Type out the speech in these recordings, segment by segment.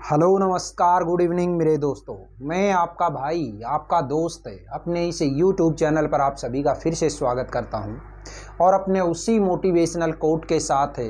Hello नमस्कार good evening मेरे दोस्तों। मैं आपका भाई आपका दोस्त अपने इस यूट्यूब चैनल पर आप सभी का फिर से स्वागत करता हूं और अपने उसी मोटिवेशनल कोट के साथ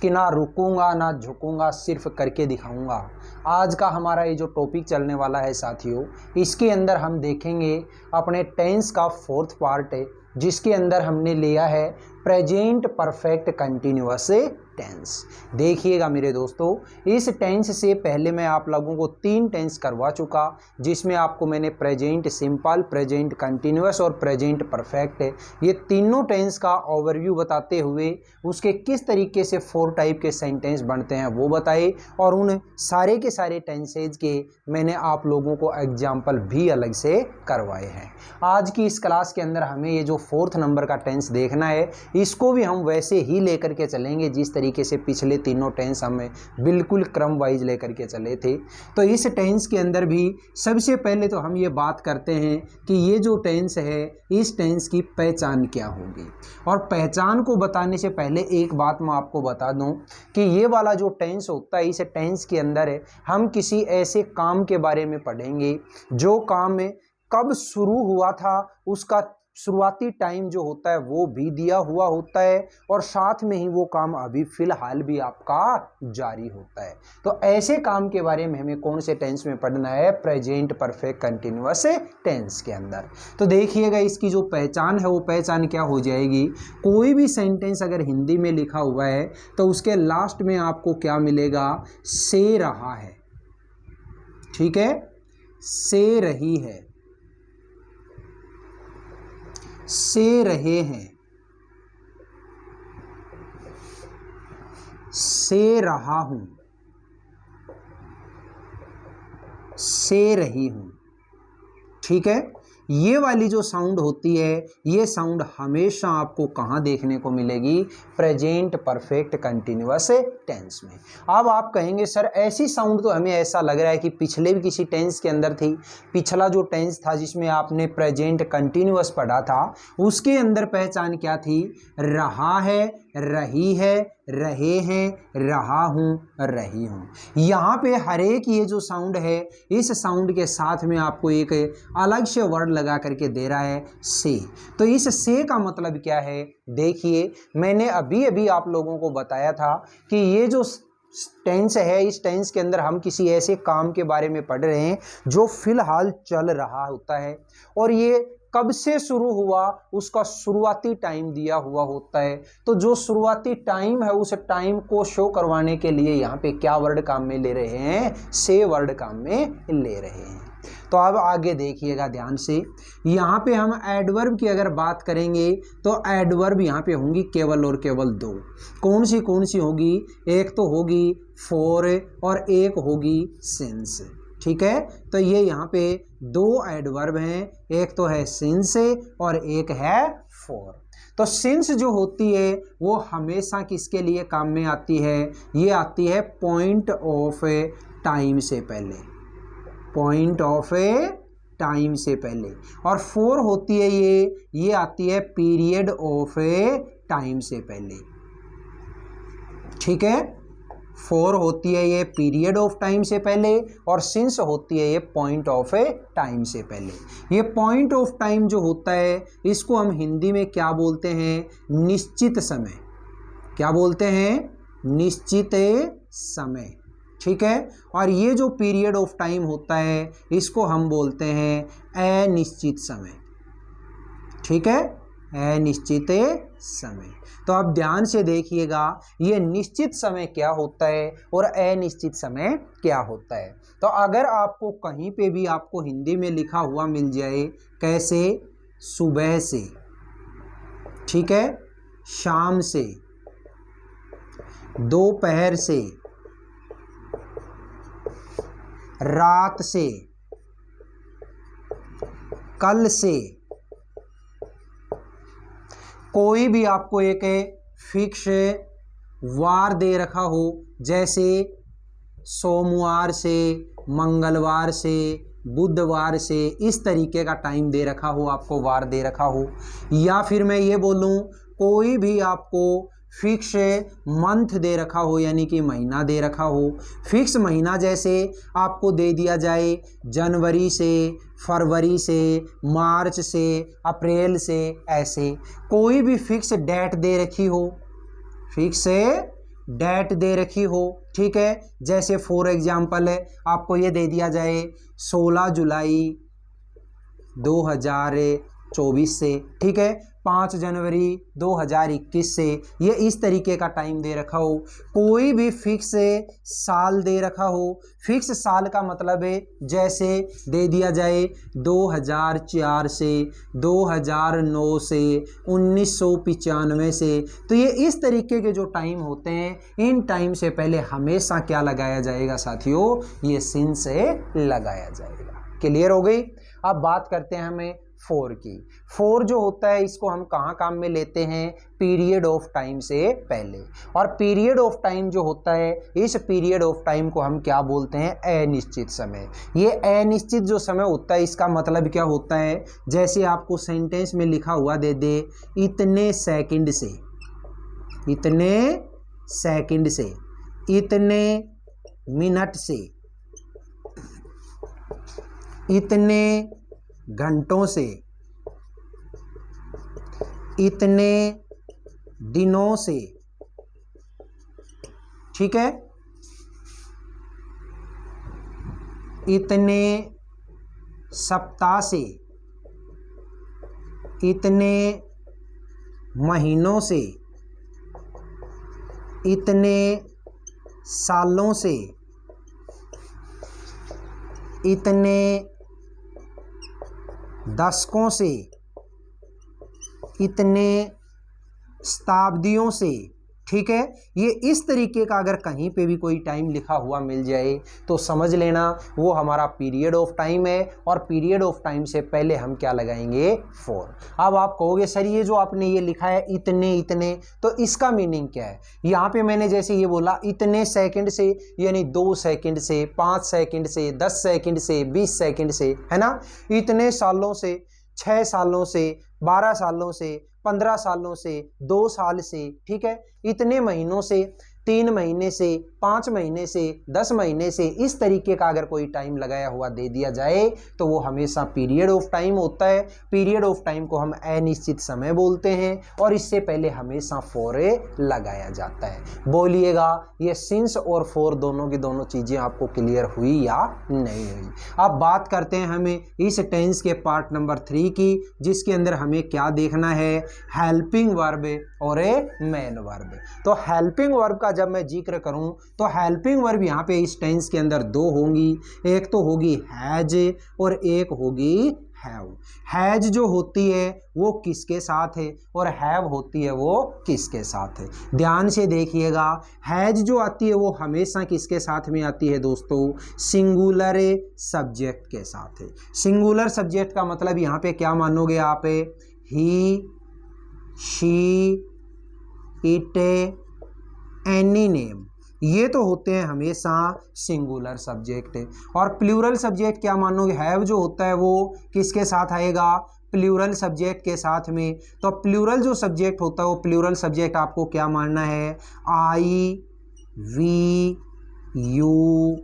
कि ना रुकूंगा ना झुकूंगा, सिर्फ करके दिखाऊंगा। आज का हमारा ये जो टॉपिक चलने वाला है साथियों, इसके अंदर हम देखेंगे अपने टेंस का फोर्थ पार्ट जिसके अंदर हमने लिया है प्रेजेंट परफेक्ट कंटिन्यूअस टेंस। देखिएगा मेरे दोस्तों, इस टेंस से पहले मैं आप लोगों को 3 टेंस करवा चुका, जिसमें आपको मैंने प्रेजेंट सिंपल, प्रेजेंट कंटिन्यूअस और प्रेजेंट परफेक्ट ये तीनों टेंस का ओवरव्यू बताते हुए उसके किस तरीके से 4 टाइप के सेंटेंस बनते हैं वो बताए, और उन सारे के सारे टेंसेज के मैंने आप लोगों को एग्जाम्पल भी अलग से करवाए हैं। आज की इस क्लास के अंदर हमें ये जो 4th नंबर का टेंस देखना है, इसको भी हम वैसे ही लेकर के चलेंगे जिस तरीके से पिछले तीनों टेंस हमें बिल्कुल क्रम वाइज लेकर के चले थे। तो इस टेंस के अंदर भी सबसे पहले तो हम ये बात करते हैं कि ये जो टेंस है इस टेंस की पहचान क्या होगी। और पहचान को बताने से पहले एक बात मैं आपको बता दूं कि ये वाला जो टेंस होता है, इस टेंस के अंदर हम किसी ऐसे काम के बारे में पढ़ेंगे जो काम में कब शुरू हुआ था, उसका शुरुआती टाइम जो होता है वो भी दिया हुआ होता है, और साथ में ही वो काम अभी फिलहाल भी आपका जारी होता है। तो ऐसे काम के बारे में हमें कौन से टेंस में पढ़ना है? प्रेजेंट परफेक्ट कंटिन्यूअस टेंस के अंदर। तो देखिएगा इसकी जो पहचान है वो पहचान क्या हो जाएगी। कोई भी सेंटेंस अगर हिंदी में लिखा हुआ है तो उसके लास्ट में आपको क्या मिलेगा? से रहा है, ठीक है, से रही है, से रहे हैं, से रहा हूं, से रही हूं, ठीक है। ये वाली जो साउंड होती है, ये साउंड हमेशा आपको कहाँ देखने को मिलेगी? प्रेजेंट परफेक्ट कंटिन्यूअस टेंस में। अब आप कहेंगे सर ऐसी साउंड तो हमें ऐसा लग रहा है कि पिछले भी किसी टेंस के अंदर थी। पिछला जो टेंस था जिसमें आपने प्रेजेंट कंटिन्यूअस पढ़ा था, उसके अंदर पहचान क्या थी? रहा है, रही है, रहे हैं, रहा हूं, रही हूं। यहाँ पे हर एक ये जो साउंड है, इस साउंड के साथ में आपको एक अलग से वर्ड लगा करके दे रहा है से। तो इस से का मतलब क्या है? देखिए मैंने अभी अभी आप लोगों को बताया था कि ये जो टेंस है, इस टेंस के अंदर हम किसी ऐसे काम के बारे में पढ़ रहे हैं जो फिलहाल चल रहा होता है, और ये कब से शुरू हुआ उसका शुरुआती टाइम दिया हुआ होता है। तो जो शुरुआती टाइम है उस टाइम को शो करवाने के लिए यहाँ पे क्या वर्ड काम में ले रहे हैं? से वर्ड काम में ले रहे हैं। तो अब आगे देखिएगा ध्यान से, यहाँ पे हम एडवर्ब की अगर बात करेंगे तो एडवर्ब यहाँ पे होंगी केवल और केवल 2। कौन सी होगी? एक तो होगी फॉर और एक होगी सिंस, ठीक है। तो ये यहाँ पे 2 एडवर्ब हैं, एक तो है सिंस और एक है फॉर। तो सिंस जो होती है वो हमेशा किसके लिए काम में आती है? ये आती है पॉइंट ऑफ टाइम से पहले, पॉइंट ऑफ टाइम से पहले। और फॉर होती है ये आती है पीरियड ऑफ टाइम से पहले, ठीक है। फॉर होती है ये पीरियड ऑफ टाइम से पहले, और सिंस होती है ये पॉइंट ऑफ टाइम से पहले। ये पॉइंट ऑफ टाइम जो होता है इसको हम हिंदी में क्या बोलते हैं? निश्चित समय। क्या बोलते हैं? निश्चित समय, ठीक है। और ये जो पीरियड ऑफ टाइम होता है इसको हम बोलते हैं अनिश्चित समय, ठीक है, अनिश्चित समय। तो आप ध्यान से देखिएगा ये निश्चित समय क्या होता है और अनिश्चित समय क्या होता है। तो अगर आपको कहीं पे भी आपको हिंदी में लिखा हुआ मिल जाए, कैसे? सुबह से, ठीक है, शाम से, दोपहर से, रात से, कल से, कोई भी आपको एक फिक्स वार दे रखा हो, जैसे सोमवार से, मंगलवार से, बुधवार से, इस तरीके का टाइम दे रखा हो, आपको वार दे रखा हो। या फिर मैं ये बोलूँ कोई भी आपको फिक्स मंथ दे रखा हो यानी कि महीना दे रखा हो, फिक्स महीना जैसे आपको दे दिया जाए जनवरी से, फरवरी से, मार्च से, अप्रैल से, ऐसे कोई भी फिक्स डेट दे रखी हो, फिक्स डेट दे रखी हो, ठीक है। जैसे फॉर एग्जांपल आपको ये दे दिया जाए 16 जुलाई 2024 से, ठीक है, 5 जनवरी 2021 से, ये इस तरीके का टाइम दे रखा हो। कोई भी फिक्स साल दे रखा हो, फिक्स साल का मतलब है जैसे दे दिया जाए 2004 से, 2009 से, 1995 से, तो ये इस तरीके के जो टाइम होते हैं, इन टाइम से पहले हमेशा क्या लगाया जाएगा साथियों, ये सिंस लगाया जाएगा। क्लियर हो गई। अब बात करते हैं हमें फोर की। फोर जो होता है इसको हम कहाँ काम में लेते हैं, पीरियड ऑफ टाइम से पहले। और पीरियड ऑफ टाइम जो होता है, इस पीरियड ऑफ टाइम को हम क्या बोलते हैं, अनिश्चित समय। ये अनिश्चित जो समय होता है इसका मतलब क्या होता है, जैसे आपको सेंटेंस में लिखा हुआ दे दे इतने सेकंड से, इतने सेकंड से, इतने मिनट से, इतने घंटों से, इतने दिनों से, ठीक है, इतने सप्ताह से, इतने महीनों से, इतने सालों से, इतने दशकों से, इतने शताब्दियों से, ठीक है। ये इस तरीके का अगर कहीं पे भी कोई टाइम लिखा हुआ मिल जाए तो समझ लेना वो हमारा पीरियड ऑफ टाइम है, और पीरियड ऑफ टाइम से पहले हम क्या लगाएंगे, फोर। अब आप कहोगे सर ये जो आपने ये लिखा है इतने इतने, तो इसका मीनिंग क्या है। यहाँ पे मैंने जैसे ये बोला इतने सेकंड से, यानी 2 सेकंड से, 5 सेकंड से, 10 सेकंड से, 20 सेकंड से, है ना। इतने सालों से, 6 सालों से, 12 सालों से, 15 सालों से, 2 साल से, ठीक है, इतने महीनों से, 3 महीने से, 5 महीने से, 10 महीने से, इस तरीके का अगर कोई टाइम लगाया हुआ दे दिया जाए तो वो हमेशा पीरियड ऑफ टाइम होता है। पीरियड ऑफ टाइम को हम अनिश्चित समय बोलते हैं, और इससे पहले हमेशा फॉर लगाया जाता है। बोलिएगा ये सिंस और फॉर दोनों की दोनों चीज़ें आपको क्लियर हुई या नहीं हुई। अब बात करते हैं हमें इस टेंस के पार्ट नंबर 3 की, जिसके अंदर हमें क्या देखना है, हेल्पिंग वर्ब और ए मेन वर्ब। तो हेल्पिंग वर्ब का जब मैं जिक्र करूं तो हेल्पिंग वर्ब यहाँ पे इस टेंस के अंदर 2 होंगी, एक तो होगी हैज और एक होगी हैव। हैज जो होती है वो किसके साथ है, और हैव होती है वो किसके साथ है। ध्यान से देखिएगा, हैज जो आती है वो हमेशा किसके साथ में आती है दोस्तों, सिंगुलर सब्जेक्ट के साथ है। सिंगुलर सब्जेक्ट का मतलब यहाँ पे क्या मानोगे आप, ही, शी, इट, एनी नेम, ये तो होते हैं हमेशा सिंगुलर सब्जेक्ट। और प्लूरल सब्जेक्ट क्या मानोगे, हैव जो होता है वो किसके साथ आएगा, प्लूरल सब्जेक्ट के साथ में। तो प्लूरल जो सब्जेक्ट होता है वो प्लूरल सब्जेक्ट आपको क्या मानना है, आई, वी, यू,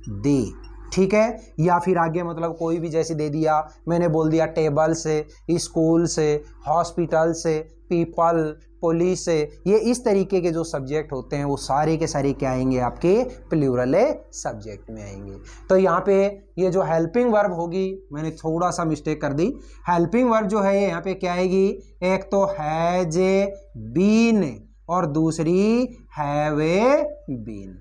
दे, ठीक है। या फिर आगे मतलब कोई भी जैसे दे दिया, मैंने बोल दिया टेबल से, स्कूल से, हॉस्पिटल से, पीपल, पुलिस से, ये इस तरीके के जो सब्जेक्ट होते हैं वो सारे के सारे क्या आएंगे, आपके प्लूरल सब्जेक्ट में आएंगे। तो यहाँ पे ये जो हेल्पिंग वर्ब होगी, मैंने थोड़ा सा मिस्टेक कर दी, हेल्पिंग वर्ब जो है यहाँ पे क्या आएगी, एक तो हैज बीन और दूसरी हैव बीन,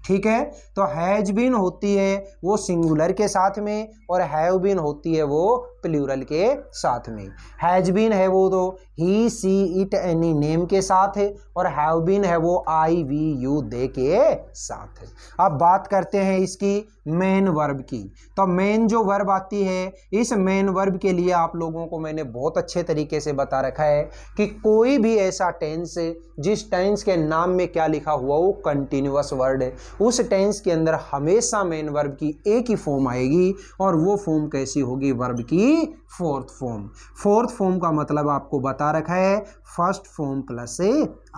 ठीक है। तो हैज बीन होती है वो सिंगुलर के साथ में, और हैव बीन होती है वो प्लूरल के साथ में। हैज बीन है वो तो ही, सी, इट, एनी नेम के साथ है, और हैव बीन है वो आई, वी, यू, दे के साथ है। अब बात करते हैं इसकी मेन वर्ब की। तो मेन जो वर्ब आती है, इस मेन वर्ब के लिए आप लोगों को मैंने बहुत अच्छे तरीके से बता रखा है कि कोई भी ऐसा टेंस जिस टेंस के नाम में क्या लिखा हुआ वो कंटिन्यूअस वर्ड है, उस टेंस के अंदर हमेशा मेन वर्ब की एक ही फॉर्म आएगी, और वो फॉर्म कैसी होगी, वर्ब की फोर्थ फॉर्म। फोर्थ फॉर्म का मतलब आपको बता रखा है फर्स्ट फॉर्म प्लस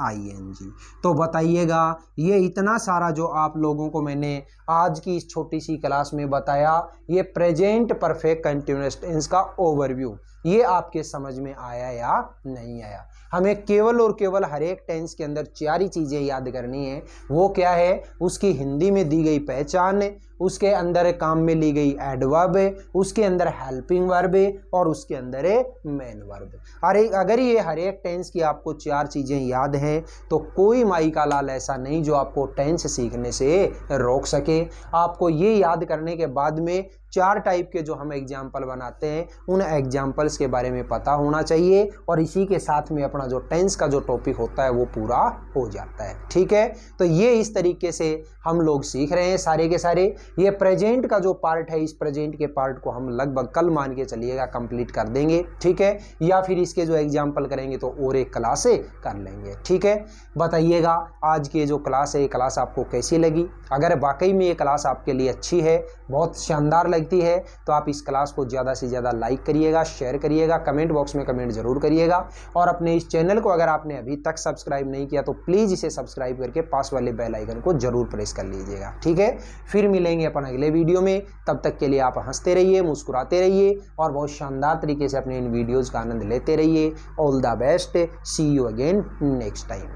ING। तो बताइएगा, ये इतना सारा जो आप लोगों को मैंने आज की इस छोटी सी क्लास में बताया, ये प्रेजेंट परफेक्ट कंटिन्यूअस टेंस का ओवरव्यू, ये आपके समझ में आया या नहीं आया? हमें केवल और केवल हर एक टेंस के अंदर 4 ही चीज़ें याद करनी है। वो क्या है? उसकी हिंदी में दी गई पहचान है, उसके अंदर काम में ली गई एडवर्ब है, उसके अंदर हेल्पिंग वर्ब है और उसके अंदर है मेन वर्ब। अगर ये हर एक टेंस की आपको 4 चीज़ें याद हैं तो कोई माई का लाल ऐसा नहीं जो आपको टेंस सीखने से रोक सके। आपको ये याद करने के बाद में 4 टाइप के जो हम एग्जाम्पल बनाते हैं उन एग्जाम्पल्स के बारे में पता होना चाहिए और इसी के साथ में अपना जो टेंस का जो टॉपिक होता है वो पूरा हो जाता है। ठीक है, तो ये इस तरीके से हम लोग सीख रहे हैं सारे के सारे। ये प्रेजेंट का जो पार्ट है, इस प्रेजेंट के पार्ट को हम लगभग कल मान के चलिएगा कंप्लीट कर देंगे। ठीक है, या फिर इसके जो एग्जाम्पल करेंगे तो और एक क्लास से कर लेंगे। ठीक है, बताइएगा आज की जो क्लास है ये क्लास आपको कैसी लगी? अगर वाकई में ये क्लास आपके लिए अच्छी है, बहुत शानदार लगती है, तो आप इस क्लास को ज़्यादा से ज़्यादा लाइक करिएगा, शेयर करिएगा, कमेंट बॉक्स में कमेंट जरूर करिएगा और अपने इस चैनल को अगर आपने अभी तक सब्सक्राइब नहीं किया तो प्लीज़ इसे सब्सक्राइब करके पास वाले बेल आइकन को जरूर प्रेस कर लीजिएगा। ठीक है, फिर मिलेंगे अपन अगले वीडियो में। तब तक के लिए आप हंसते रहिए, मुस्कुराते रहिए और बहुत शानदार तरीके से अपने इन वीडियोज़ का आनंद लेते रहिए। All the best, see you again next time.